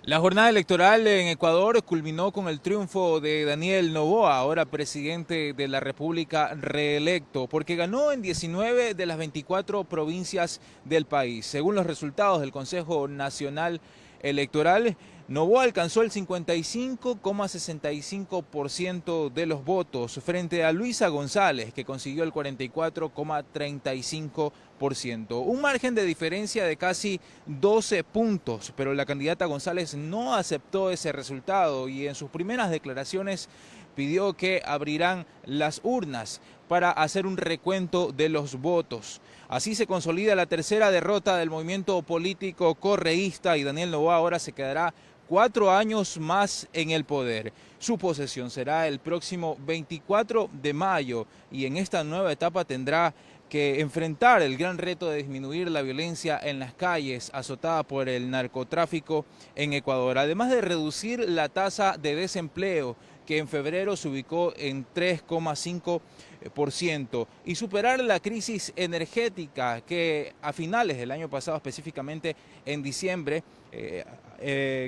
La jornada electoral en Ecuador culminó con el triunfo de Daniel Noboa, ahora presidente de la República reelecto, porque ganó en 19 de las 24 provincias del país. Según los resultados del Consejo Nacional Electoral, Noboa alcanzó el 55,65% de los votos frente a Luisa González, que consiguió el 44,35%. Un margen de diferencia de casi 12 puntos, pero la candidata González no aceptó ese resultado y en sus primeras declaraciones pidió que abrirán las urnas para hacer un recuento de los votos. Así se consolida la tercera derrota del movimiento político correísta y Daniel Noboa ahora se quedará 4 años más en el poder. Su posesión será el próximo 24 de mayo y en esta nueva etapa tendrá que enfrentar el gran reto de disminuir la violencia en las calles azotada por el narcotráfico en Ecuador, además de reducir la tasa de desempleo que en febrero se ubicó en 3,5% y superar la crisis energética que a finales del año pasado, específicamente en diciembre,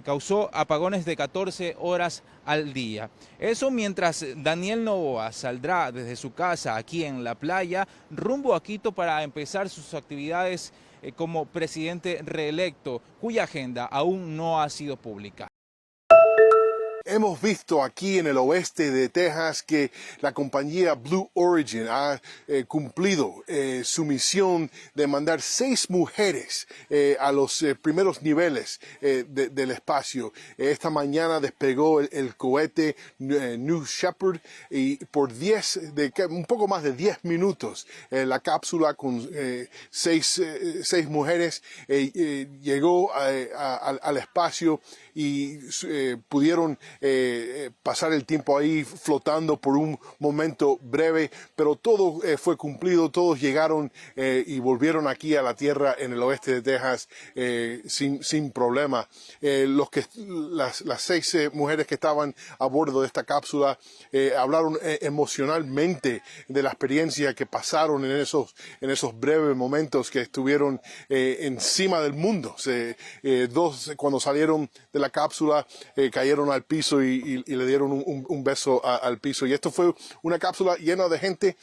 causó apagones de 14 horas al día. Eso mientras Daniel Noboa saldrá desde su casa aquí en la playa rumbo a Quito para empezar sus actividades como presidente reelecto, cuya agenda aún no ha sido pública. Hemos visto aquí en el oeste de Texas que la compañía Blue Origin ha cumplido su misión de mandar 6 mujeres a los primeros niveles del espacio. Esta mañana despegó el cohete New Shepard y por un poco más de 10 minutos la cápsula con 6 mujeres llegó al espacio y pudieron pasar el tiempo ahí flotando por un momento breve, pero todo fue cumplido, todos llegaron y volvieron aquí a la tierra en el oeste de Texas sin problema. Las 6 mujeres que estaban a bordo de esta cápsula hablaron emocionalmente de la experiencia que pasaron en esos breves momentos que estuvieron encima del mundo. Dos, cuando salieron de la cápsula, cayeron al piso y le dieron un beso al piso. Y esto fue una cápsula llena de gente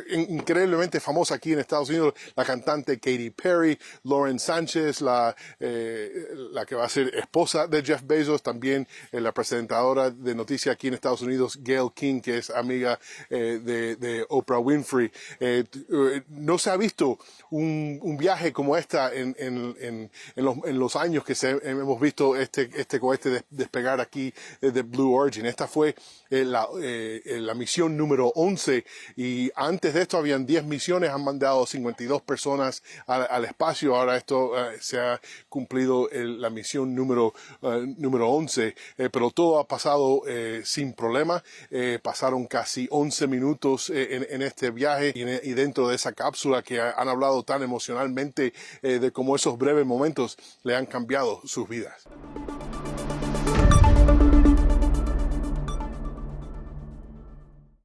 increíblemente famosa aquí en Estados Unidos. La cantante Katy Perry, Lauren Sánchez, la que va a ser esposa de Jeff Bezos, también la presentadora de noticias aquí en Estados Unidos, Gayle King, que es amiga de Oprah Winfrey. No se ha visto un viaje como esta en los años que hemos visto este cohete despegar aquí de Blue Origin. Esta fue la misión número 11 y antes de esto habían 10 misiones, han mandado 52 personas al espacio. Ahora esto se ha cumplido la misión número 11, pero todo ha pasado sin problema. Pasaron casi 11 minutos en este viaje y dentro de esa cápsula que han hablado tan emocionalmente de cómo esos breves momentos le han cambiado sus vidas.